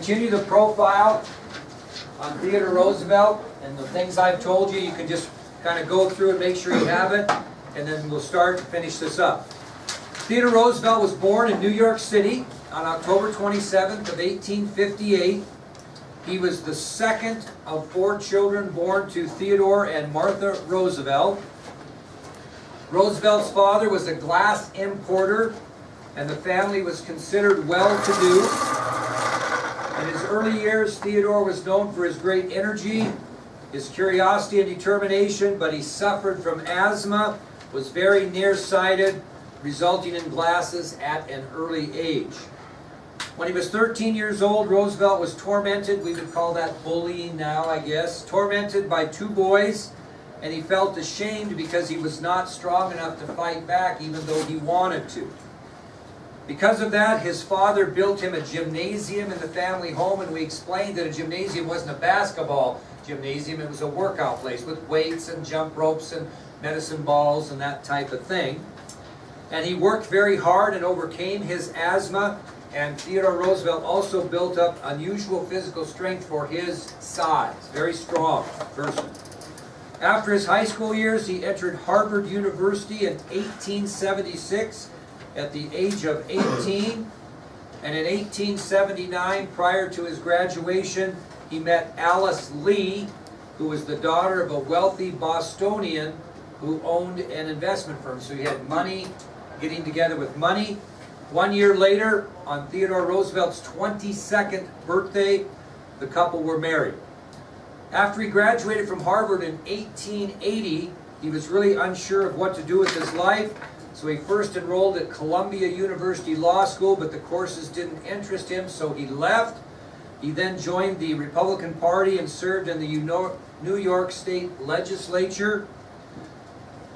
Continue the profile on Theodore Roosevelt, and the things I've told you, you can just kind of go through and make sure you have it, and then we'll start and finish this up. Theodore Roosevelt was born in New York City on October 27th of 1858. He was the second of 4 children born to Theodore and Martha Roosevelt. Roosevelt's father was a glass importer, and the family was considered well-to-do. In his early years, Theodore was known for his great energy, his curiosity and determination, but he suffered from asthma, was very nearsighted, resulting in glasses at an early age. When he was 13 years old, Roosevelt was tormented, we would call that bullying now, I guess, tormented by 2 boys, and he felt ashamed because he was not strong enough to fight back even though he wanted to. Because of that, his father built him a gymnasium in the family home, and we explained that a gymnasium wasn't a basketball gymnasium, it was a workout place with weights and jump ropes and medicine balls and that type of thing. And he worked very hard and overcame his asthma, and Theodore Roosevelt also built up unusual physical strength for his size. Very strong person. After his high school years, he entered Harvard University in 1876 at the age of 18. And in 1879, prior to his graduation, he met Alice Lee, who was the daughter of a wealthy Bostonian who owned an investment firm. So he had money, getting together with money. 1 year later, on Theodore Roosevelt's 22nd birthday, the couple were married. After he graduated from Harvard in 1880, he was really unsure of what to do with his life, so he first enrolled at Columbia University Law School, but the courses didn't interest him, so he left. He then joined the Republican Party and served in the New York State Legislature.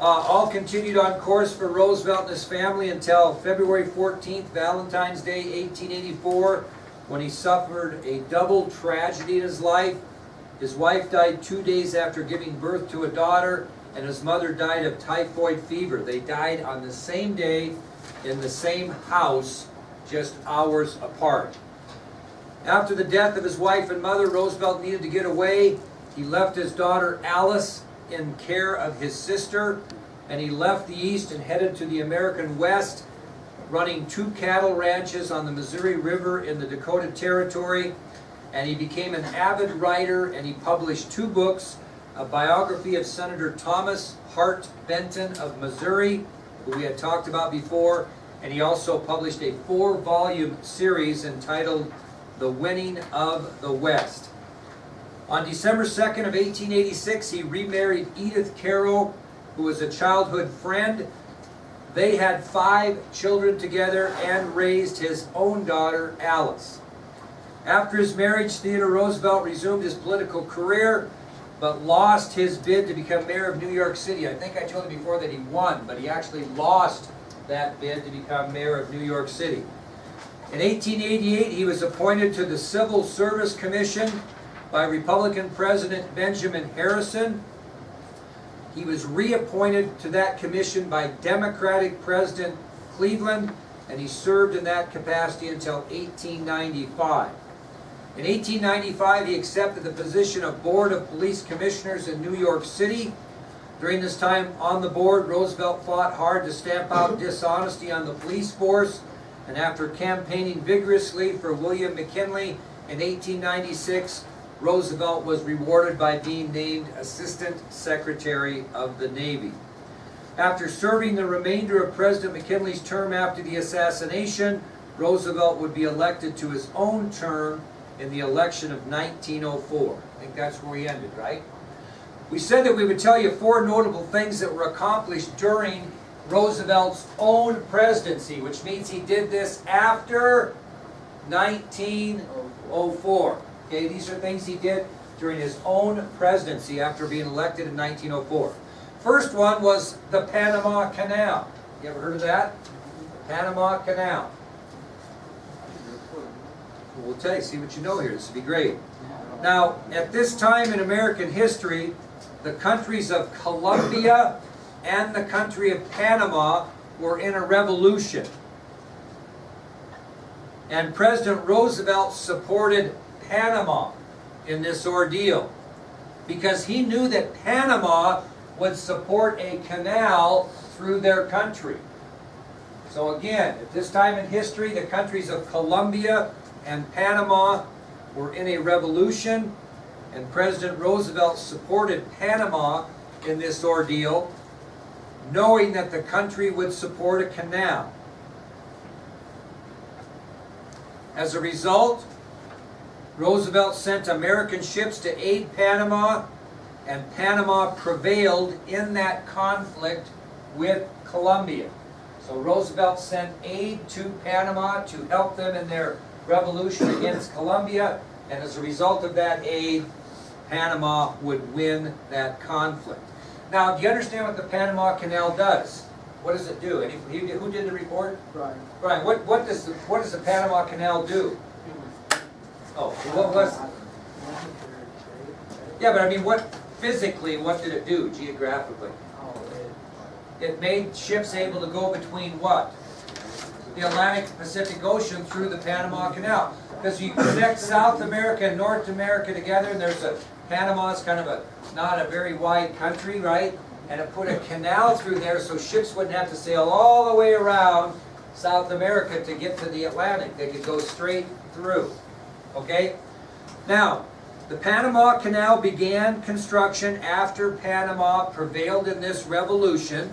All continued on course for Roosevelt and his family until February 14th, Valentine's Day, 1884, when he suffered a double tragedy in his life. His wife died 2 days after giving birth to a daughter, and his mother died of typhoid fever. They died on the same day in the same house, just hours apart. After the death of his wife and mother, Roosevelt needed to get away. He left his daughter Alice in care of his sister, and he left the East and headed to the American West, running 2 cattle ranches on the Missouri River in the Dakota Territory. And he became an avid writer, and he published 2 books, a biography of Senator Thomas Hart Benton of Missouri, who we had talked about before, and he also published a 4-volume series entitled The Winning of the West. On December 2nd of 1886, he remarried Edith Carroll, who was a childhood friend. They had 5 children together and raised his own daughter, Alice. After his marriage, Theodore Roosevelt resumed his political career, but lost his bid to become mayor of New York City. I think I told you before that he won, but he actually lost that bid to become mayor of New York City. In 1888, he was appointed to the Civil Service Commission by Republican President Benjamin Harrison. He was reappointed to that commission by Democratic President Cleveland, and he served in that capacity until 1895. In 1895, he accepted the position of Board of Police Commissioners in New York City. During this time on the board, Roosevelt fought hard to stamp out dishonesty on the police force, and after campaigning vigorously for William McKinley in 1896, Roosevelt was rewarded by being named Assistant Secretary of the Navy. After serving the remainder of President McKinley's term after the assassination, Roosevelt would be elected to his own term in the election of 1904. I think that's where he ended, right? We said that we would tell you 4 notable things that were accomplished during Roosevelt's own presidency, which means he did this after 1904. Okay, these are things he did during his own presidency after being elected in 1904. First one was the Panama Canal. You ever heard of that? Panama Canal. We'll tell you, see what you know here. This would be great. Now, at this time in American history, the countries of Colombia and the country of Panama were in a revolution. And President Roosevelt supported Panama in this ordeal because he knew that Panama would support a canal through their country. So again, at this time in history, the countries of Colombia and Panama were in a revolution, and President Roosevelt supported Panama in this ordeal, knowing that the country would support a canal. As a result, Roosevelt sent American ships to aid Panama, and Panama prevailed in that conflict with Colombia. So Roosevelt sent aid to Panama to help them in their revolution against Colombia, and as a result of that aid, Panama would win that conflict. Now, do you understand what the Panama Canal does? What does it do? Who did the report? Brian. Brian, what does the Panama Canal do? Oh, what was? Yeah, but I mean, what did it do geographically? It made ships able to go between what? The Atlantic Pacific Ocean through the Panama Canal. Because you connect South America and North America together, and Panama's kind of not a very wide country, right? And it put a canal through there so ships wouldn't have to sail all the way around South America to get to the Atlantic. They could go straight through. Okay? Now, the Panama Canal began construction after Panama prevailed in this revolution.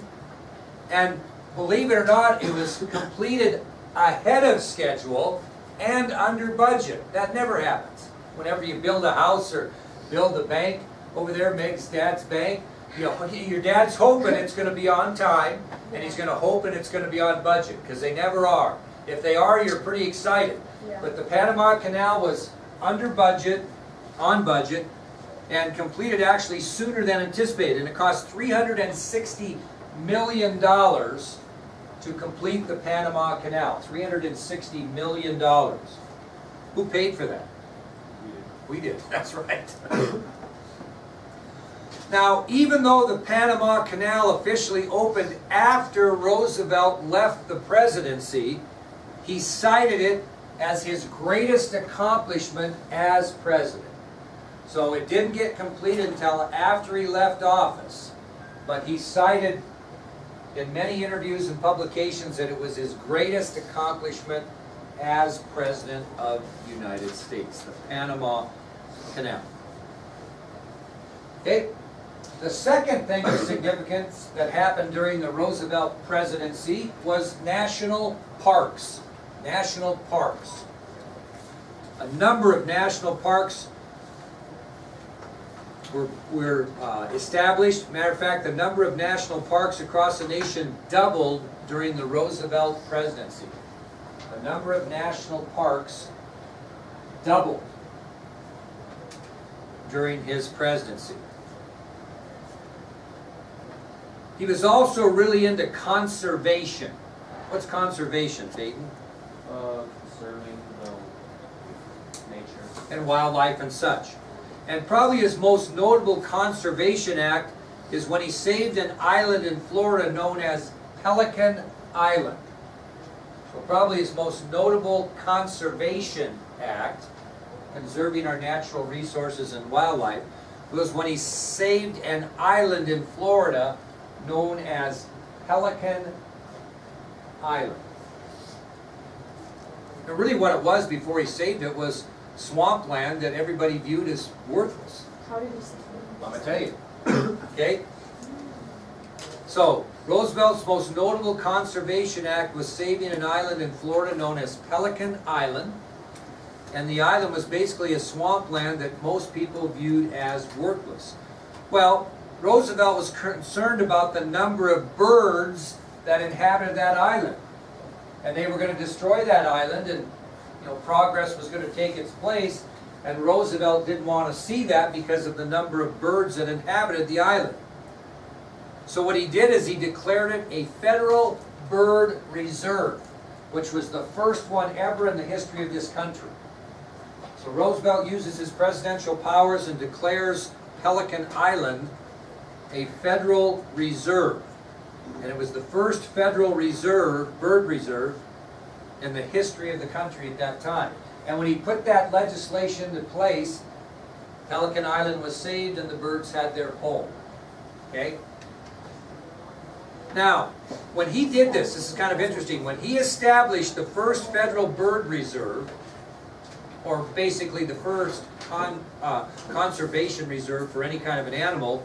And believe it or not, it was completed ahead of schedule and under budget. That never happens. Whenever you build a house or build a bank, over there, Meg's dad's bank, your dad's hoping it's going to be on time, and he's going to hope it's going to be on budget, because they never are. If they are, you're pretty excited. Yeah. But the Panama Canal was under budget, on budget, and completed actually sooner than anticipated. And it cost $360 million to complete the Panama Canal. $360 million. Who paid for that? We did. That's right. Now, even though the Panama Canal officially opened after Roosevelt left the presidency, he cited it as his greatest accomplishment as president. So it didn't get completed until after he left office, but he cited in many interviews and publications that it was his greatest accomplishment as President of the United States, the Panama Canal. Okay? The second thing of significance that happened during the Roosevelt presidency was national parks. National parks. A number of national parks were established. Matter of fact, the number of national parks across the nation doubled during the Roosevelt presidency. The number of national parks doubled during his presidency. He was also really into conservation. What's conservation, Peyton? Conserving nature. And wildlife and such. And probably his most notable conservation act is when he saved an island in Florida known as Pelican Island. So probably his most notable conservation act, conserving our natural resources and wildlife, was when he saved an island in Florida known as Pelican Island. And really what it was before he saved it was swampland that everybody viewed as worthless. How did he save it? I'm going to tell you. Okay? So, Roosevelt's most notable conservation act was saving an island in Florida known as Pelican Island. And the island was basically a swampland that most people viewed as worthless. Well, Roosevelt was concerned about the number of birds that inhabited that island. And they were going to destroy that island, and progress was going to take its place. And Roosevelt didn't want to see that because of the number of birds that inhabited the island. So what he did is he declared it a federal bird reserve, which was the first one ever in the history of this country. So Roosevelt uses his presidential powers and declares Pelican Island a federal reserve. And it was the first federal reserve, bird reserve, in the history of the country at that time. And when he put that legislation into place, Pelican Island was saved and the birds had their home. Okay? Now, when he did this, this is kind of interesting, when he established the first federal bird reserve, or basically the first conservation reserve for any kind of an animal,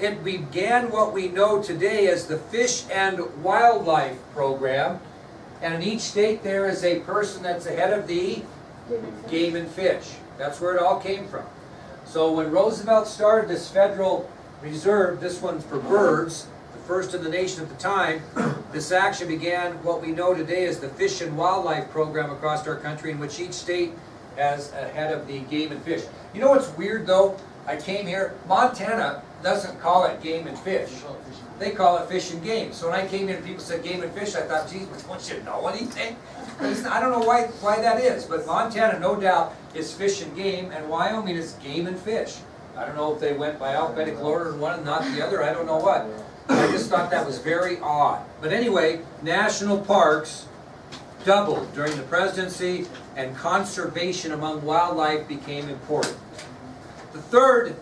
it began what we know today as the Fish and Wildlife Program. And in each state there is a person that's the head of the Game and Fish. That's where it all came from. So when Roosevelt started this federal reserve, this one's for birds, the first in the nation at the time, this action began what we know today as the Fish and Wildlife Program across our country, in which each state has a head of the Game and Fish. You know what's weird though? I came here, Montana doesn't call it Game and Fish. They call it Fish and Game. So when I came here and people said Game and Fish, I thought, geez, don't you know anything? I don't know why that is, but Montana, no doubt, is Fish and Game, and Wyoming is Game and Fish. I don't know if they went by alphabetical order and one and not the other, I don't know what. I just thought that was very odd. But anyway, national parks doubled during the presidency, and conservation among wildlife became important. The third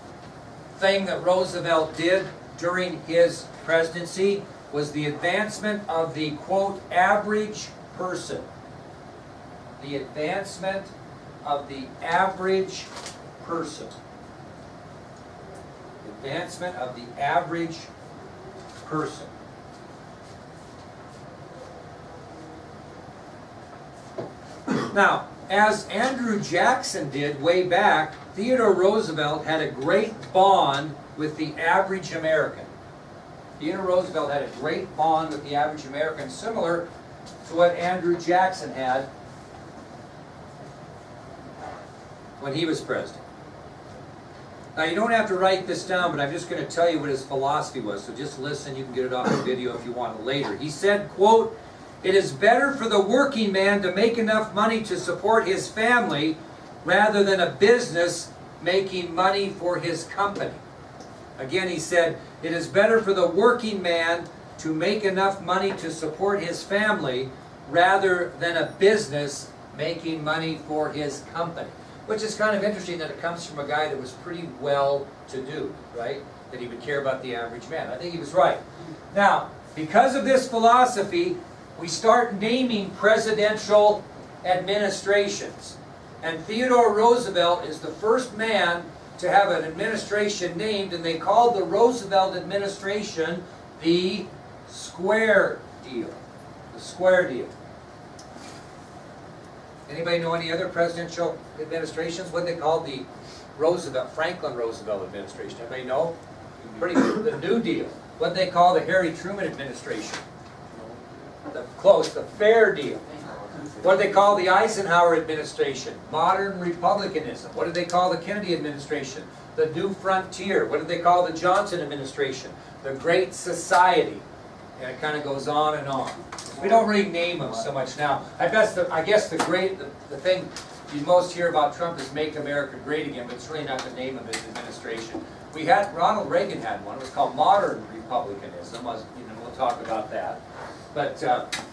thing that Roosevelt did during his presidency was the advancement of the, quote, average person. The advancement of the average person. Advancement of the average person. Now, as Andrew Jackson did way back, Theodore Roosevelt had a great bond with the average American. Theodore Roosevelt had a great bond with the average American, similar to what Andrew Jackson had when he was president. Now, you don't have to write this down, but I'm just going to tell you what his philosophy was, so just listen. You can get it off the video if you want it later. He said, quote, "It is better for the working man to make enough money to support his family rather than a business making money for his company." Again, he said, it is better for the working man to make enough money to support his family rather than a business making money for his company. Which is kind of interesting that it comes from a guy that was pretty well-to-do, right? That he would care about the average man. I think he was right. Now, because of this philosophy, we start naming presidential administrations. And Theodore Roosevelt is the first man to have an administration named, and they called the Roosevelt administration the Square Deal. The Square Deal. Anybody know any other presidential administrations? What they called the Franklin Roosevelt administration? Anybody know? Pretty good. The New Deal. What they call the Harry Truman administration? The Fair Deal. What do they call the Eisenhower administration? Modern Republicanism. What do they call the Kennedy administration? The New Frontier. What do they call the Johnson administration? The Great Society. And it kind of goes on and on. We don't really name them so much now. I guess the thing you most hear about Trump is "Make America Great Again," but it's really not the name of his administration. Ronald Reagan had one. It was called Modern Republicanism. We'll talk about that. But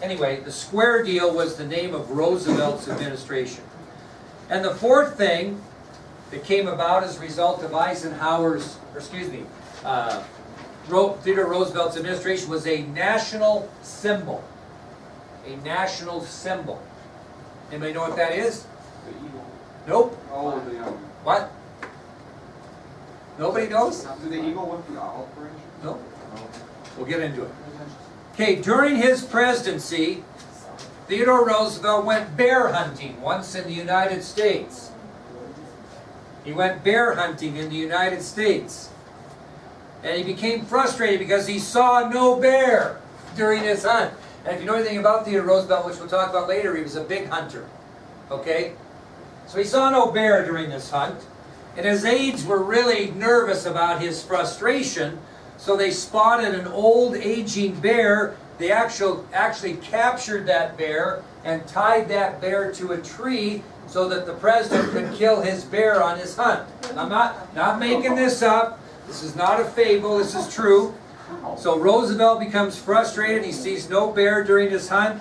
anyway, the Square Deal was the name of Roosevelt's administration. And the fourth thing that came about as a result of Theodore Roosevelt's administration was a national symbol. A national symbol. Anybody know what that is? The eagle. Nope. Oh, What? Nobody knows? Did the eagle with the olive branch? Nope. We'll get into it. Okay, during his presidency, Theodore Roosevelt went bear hunting once in the United States. He went bear hunting in the United States. And he became frustrated because he saw no bear during his hunt. And if you know anything about Theodore Roosevelt, which we'll talk about later, he was a big hunter. Okay? So he saw no bear during this hunt. And his aides were really nervous about his frustration. So they spotted an old, aging bear. They actually captured that bear and tied that bear to a tree so that the president could kill his bear on his hunt. I'm not making this up. This is not a fable. This is true. So Roosevelt becomes frustrated. He sees no bear during his hunt.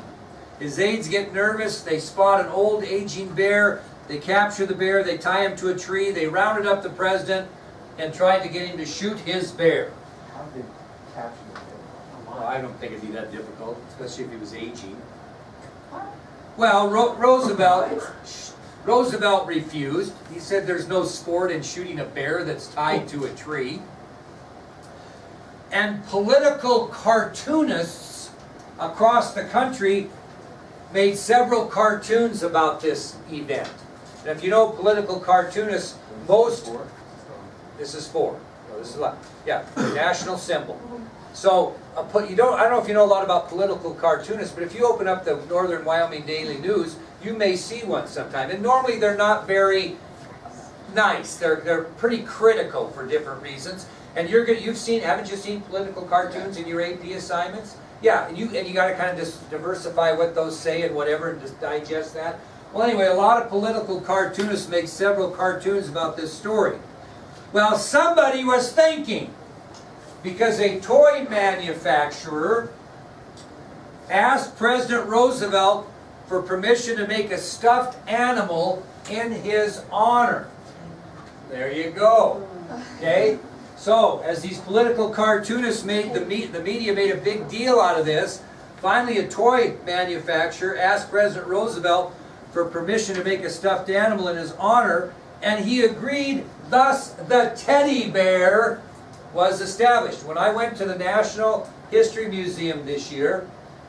His aides get nervous. They spot an old aging bear. They capture the bear. They tie him to a tree. They rounded up the president and tried to get him to shoot his bear. How did they capture the bear? Well, I don't think it'd be that difficult, especially if he was aging. Well, Roosevelt refused. He said there's no sport in shooting a bear that's tied to a tree. And political cartoonists across the country made several cartoons about this event. And if you know political cartoonists, this is 4. No, this is 11. Yeah, the national symbol. So I don't know if you know a lot about political cartoonists, but if you open up the Northern Wyoming Daily News, you may see one sometime. And normally they're not very nice. They're pretty critical for different reasons. And haven't you seen political cartoons in your AP assignments? Yeah, and you got to kind of just diversify what those say and whatever, and just digest that. Well, anyway, a lot of political cartoonists make several cartoons about this story. Well, somebody was thinking, because a toy manufacturer asked President Roosevelt for permission to make a stuffed animal in his honor. There you go. Okay? So, as these political cartoonists the media made a big deal out of this, finally a toy manufacturer asked President Roosevelt for permission to make a stuffed animal in his honor, and he agreed. Thus, the teddy bear was established. When I went to the National History Museum this year,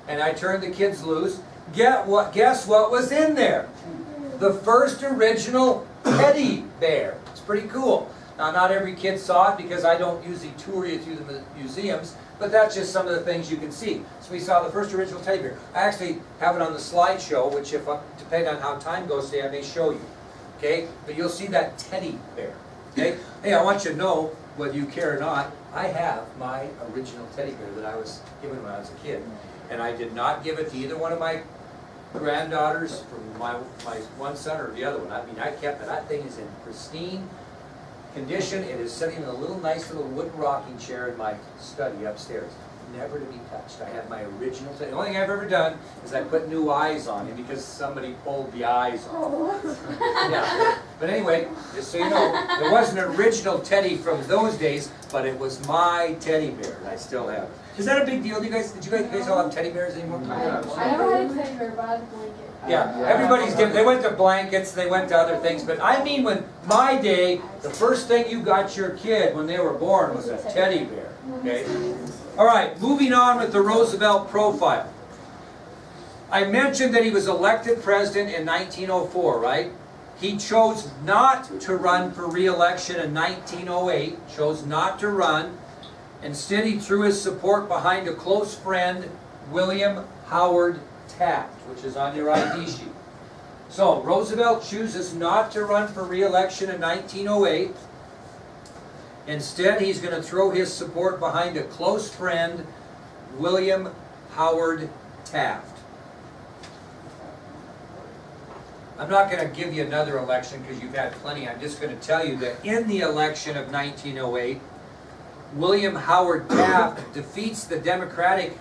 and I turned the kids loose, guess what was in there? The first original teddy bear. It's pretty cool. Now, not every kid saw it because I don't usually tour you through the museums, but that's just some of the things you can see. So we saw the first original teddy bear. I actually have it on the slideshow, which, depending on how time goes today, I may show you. Okay? But you'll see that teddy bear. Okay? Hey, I want you to know, whether you care or not, I have my original teddy bear that I was given when I was a kid. And I did not give it to either one of my granddaughters, from my one son or the other one. I mean, I kept it. That thing is in pristine condition. It is sitting in a nice little wooden rocking chair in my study upstairs. Never to be touched. I have my original teddy. The only thing I've ever done is I put new eyes on him because somebody pulled the eyes off. Yeah. But anyway, just so you know, it wasn't an original teddy from those days, but it was my teddy bear, and I still have it. Is that a big deal? Did you guys all have teddy bears anymore? I never had a teddy bear, but I had a blanket. Yeah, everybody's different. They went to blankets, they went to other things, but I mean, when my day, the first thing you got your kid when they were born was a teddy bear. Okay. All right, moving on with the Roosevelt profile. I mentioned that he was elected president in 1904, right? He chose not to run for re-election in 1908, chose not to run. Instead, he threw his support behind a close friend, William Howard Taft, which is on your ID sheet. So, Roosevelt chooses not to run for re-election in 1908. Instead, he's going to throw his support behind a close friend, William Howard Taft. I'm not going to give you another election because you've had plenty. I'm just going to tell you that in the election of 1908, William Howard Taft defeats the Democratic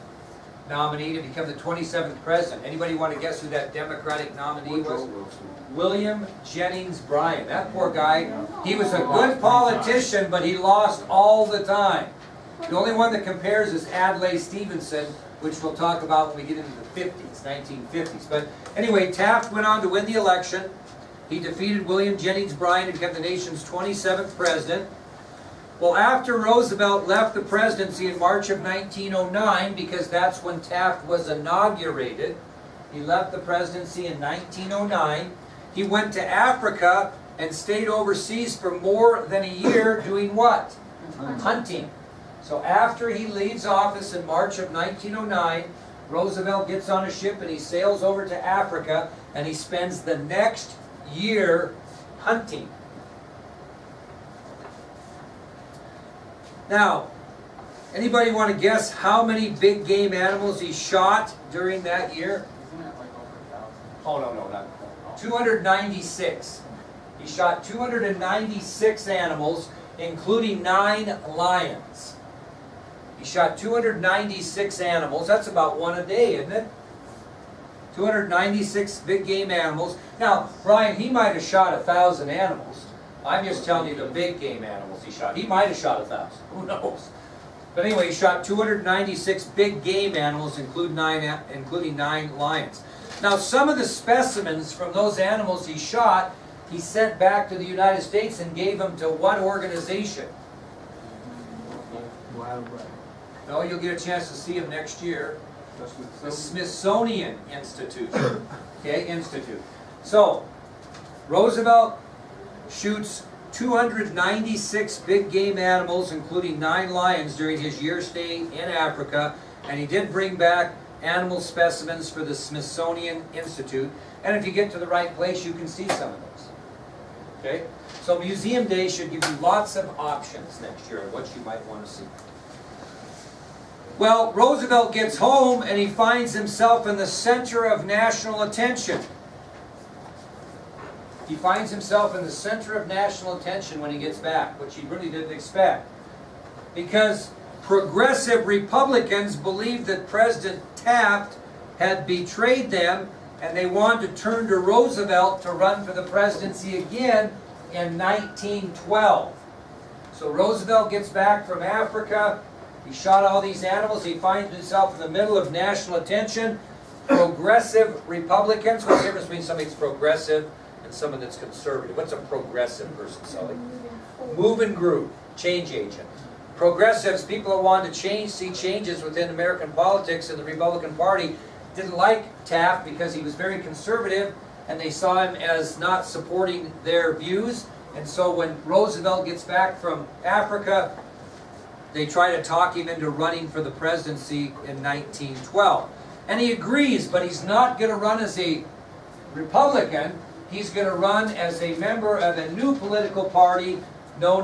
nominee to become the 27th president. Anybody want to guess who that Democratic nominee was? William Jennings Bryan. That poor guy, he was a good politician, but he lost all the time. The only one that compares is Adlai Stevenson, which we'll talk about when we get into the 50s, 1950s. But anyway, Taft went on to win the election. He defeated William Jennings Bryan and became the nation's 27th president. Well, after Roosevelt left the presidency in March of 1909, because that's when Taft was inaugurated, he left the presidency in 1909. He went to Africa and stayed overseas for more than a year doing what? Hunting. So after he leaves office in March of 1909, Roosevelt gets on a ship and he sails over to Africa and he spends the next year hunting. Now, anybody want to guess how many big game animals he shot during that year? Isn't that like over 1,000? Oh, no, not 296. He shot 296 animals, including 9 lions. He shot 296 animals. That's about one a day, isn't it? 296 big game animals. Now, Brian, he might have shot 1,000 animals. I'm just telling you the big game animals he shot. He might have shot 1,000. Who knows? But anyway, he shot 296 big game animals, including nine lions. Now, some of the specimens from those animals he shot, he sent back to the United States and gave them to what organization? No, you'll get a chance to see them next year. The Smithsonian Institute. Okay, Institute. So, Roosevelt shoots 296 big game animals, including 9 lions, during his year stay in Africa, and he did bring back animal specimens for the Smithsonian Institute. And if you get to the right place, you can see some of those. Okay? So Museum Day should give you lots of options next year on what you might want to see. Well, Roosevelt gets home and he finds himself in the center of national attention. He finds himself in the center of national attention when he gets back, which he really didn't expect. Because progressive Republicans believed that President Taft had betrayed them, and they wanted to turn to Roosevelt to run for the presidency again in 1912. So Roosevelt gets back from Africa. He shot all these animals. He finds himself in the middle of national attention. Progressive Republicans. What's the difference between somebody that's progressive and someone that's conservative? What's a progressive person, Sully? Move and groove. Change agent. Progressives, people who wanted to see changes within American politics and the Republican Party, didn't like Taft because he was very conservative, and they saw him as not supporting their views. And so when Roosevelt gets back from Africa, they try to talk him into running for the presidency in 1912. And he agrees, but he's not going to run as a Republican. He's going to run as a member of a new political party known as